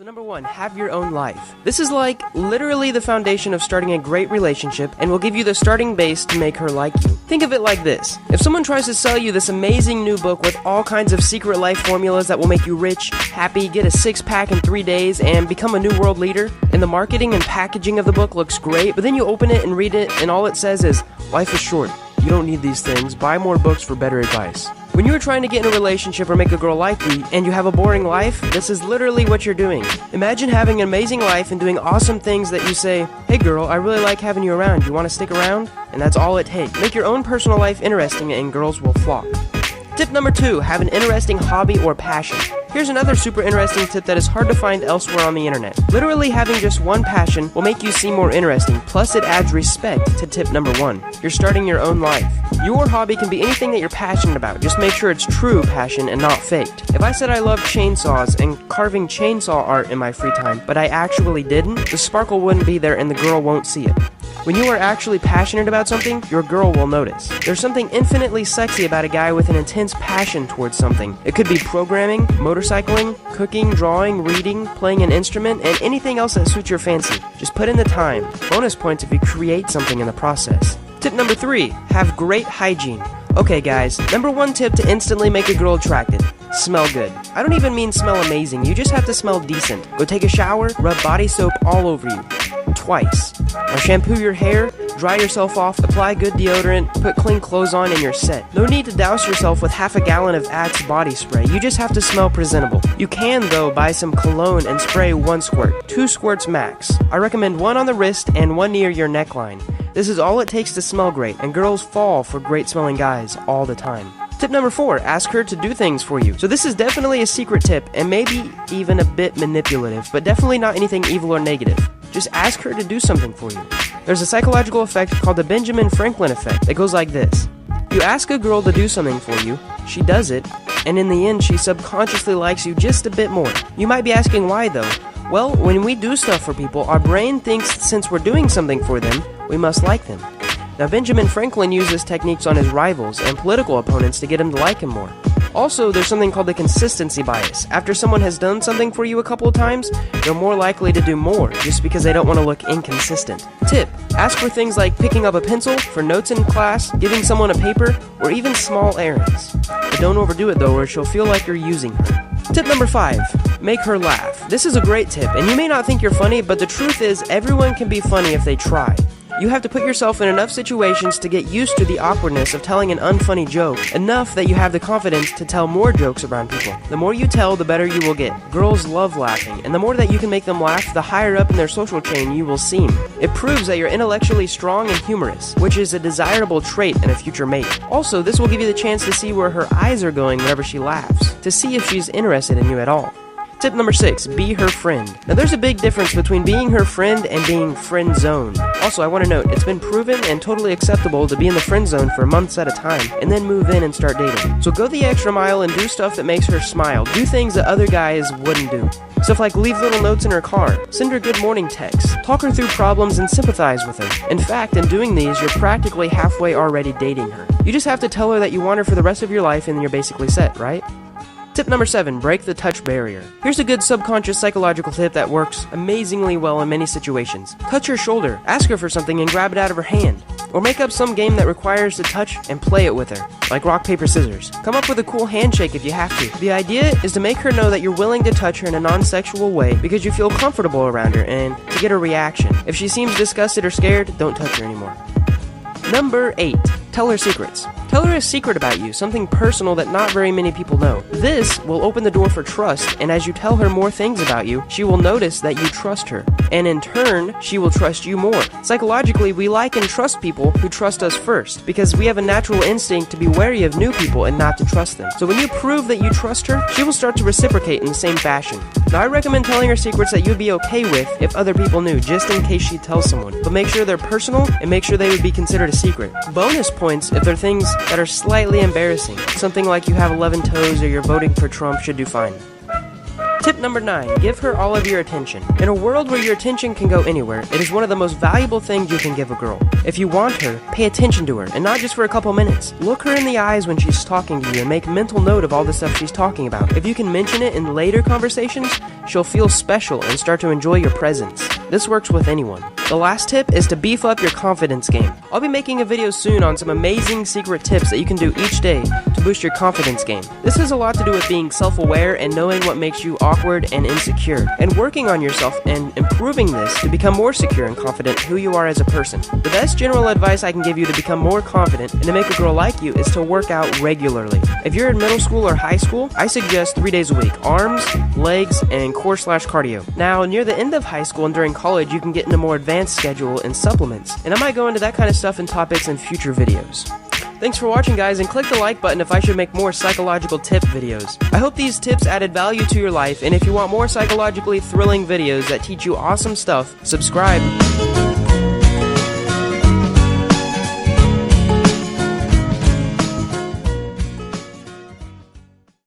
So number 1, have your own life. This is like literally the foundation of starting a great relationship and will give you the starting base to make her like you. Think of it like this. If someone tries to sell you this amazing new book with all kinds of secret life formulas that will make you rich, happy, get a six-pack in 3 days, and become a new world leader, and the marketing and packaging of the book looks great, but then you open it and read it and all it says is, life is short. You don't need these things. Buy more books for better advice. When you are trying to get in a relationship or make a girl like you, and you have a boring life, this is literally what you're doing. Imagine having an amazing life and doing awesome things that you say, hey girl, I really like having you around. You want to stick around? And that's all it takes. Make your own personal life interesting and girls will flock. Tip number 2, have an interesting hobby or passion. Here's another super interesting tip that is hard to find elsewhere on the internet. Literally having just one passion will make you seem more interesting, plus it adds respect to tip number 1. You're starting your own life. Your hobby can be anything that you're passionate about, just make sure it's true passion and not faked. If I said I love chainsaws and carving chainsaw art in my free time, but I actually didn't, the sparkle wouldn't be there and the girl won't see it. When you are actually passionate about something, your girl will notice. There's something infinitely sexy about a guy with an intense passion towards something. It could be programming, motorcycling, cooking, drawing, reading, playing an instrument, and anything else that suits your fancy. Just put in the time. Bonus points if you create something in the process. Tip number 3, have great hygiene. Okay guys, number 1 tip to instantly make a girl attracted. Smell good. I don't even mean smell amazing, you just have to smell decent. Go take a shower, rub body soap all over you. Twice. Now shampoo your hair, dry yourself off, apply good deodorant, put clean clothes on, and you're set. No need to douse yourself with half a gallon of Axe body spray, you just have to smell presentable. You can, though, buy some cologne and spray 1 squirt, 2 squirts max. I recommend 1 on the wrist and 1 near your neckline. This is all it takes to smell great, and girls fall for great smelling guys all the time. Tip number 4, ask her to do things for you. So this is definitely a secret tip, and maybe even a bit manipulative, but definitely not anything evil or negative. Just ask her to do something for you. There's a psychological effect called the Benjamin Franklin effect that goes like this. You ask a girl to do something for you, she does it, and in the end she subconsciously likes you just a bit more. You might be asking why though? Well, when we do stuff for people, our brain thinks since we're doing something for them, we must like them. Now Benjamin Franklin uses techniques on his rivals and political opponents to get them to like him more. Also, there's something called the consistency bias. After someone has done something for you a couple of times, they're more likely to do more, just because they don't want to look inconsistent. Tip, ask for things like picking up a pencil, for notes in class, giving someone a paper, or even small errands. But don't overdo it though, or she'll feel like you're using her. Tip number 5, make her laugh. This is a great tip, and you may not think you're funny, but the truth is everyone can be funny if they try. You have to put yourself in enough situations to get used to the awkwardness of telling an unfunny joke, enough that you have the confidence to tell more jokes around people. The more you tell, the better you will get. Girls love laughing, and the more that you can make them laugh, the higher up in their social chain you will seem. It proves that you're intellectually strong and humorous, which is a desirable trait in a future mate. Also, this will give you the chance to see where her eyes are going whenever she laughs, to see if she's interested in you at all. Tip number 6, be her friend. Now there's a big difference between being her friend and being friend zoned. Also, I want to note, it's been proven and totally acceptable to be in the friend zone for months at a time, and then move in and start dating. So go the extra mile and do stuff that makes her smile. Do things that other guys wouldn't do. Stuff like leave little notes in her car, send her good morning texts, talk her through problems and sympathize with her. In fact, in doing these, you're practically halfway already dating her. You just have to tell her that you want her for the rest of your life and you're basically set, right? Tip number 7, break the touch barrier. Here's a good subconscious psychological tip that works amazingly well in many situations. Touch her shoulder, ask her for something and grab it out of her hand. Or make up some game that requires to touch and play it with her, like rock, paper, scissors. Come up with a cool handshake if you have to. The idea is to make her know that you're willing to touch her in a non-sexual way because you feel comfortable around her and to get a reaction. If she seems disgusted or scared, don't touch her anymore. Number 8, tell her secrets. Tell her a secret about you, something personal that not very many people know. This will open the door for trust, and as you tell her more things about you, she will notice that you trust her. And in turn, she will trust you more. Psychologically, we like and trust people who trust us first, because we have a natural instinct to be wary of new people and not to trust them. So when you prove that you trust her, she will start to reciprocate in the same fashion. Now I recommend telling her secrets that you'd be okay with if other people knew, just in case she tells someone. But make sure they're personal, and make sure they would be considered a secret. Bonus points if they're things that are slightly embarrassing. Something like you have 11 toes or you're voting for Trump should do fine. Tip number 9, give her all of your attention. In a world where your attention can go anywhere, it is one of the most valuable things you can give a girl. If you want her, pay attention to her, and not just for a couple minutes. Look her in the eyes when she's talking to you and make mental note of all the stuff she's talking about. If you can mention it in later conversations, she'll feel special and start to enjoy your presence. This works with anyone. The last tip is to beef up your confidence game. I'll be making a video soon on some amazing secret tips that you can do each day to boost your confidence game. This has a lot to do with being self-aware and knowing what makes you awkward and insecure, and working on yourself and improving this to become more secure and confident who you are as a person. The best general advice I can give you to become more confident and to make a girl like you is to work out regularly. If you're in middle school or high school, I suggest 3 days a week: arms, legs, and core/cardio. Now, near the end of high school and during college, you can get into more advanced schedule and supplements, and I might go into that kind of stuff and topics in future videos. Thanks for watching, guys, and click the like button if I should make more psychological tip videos. I hope these tips added value to your life, and if you want more psychologically thrilling videos that teach you awesome stuff, subscribe.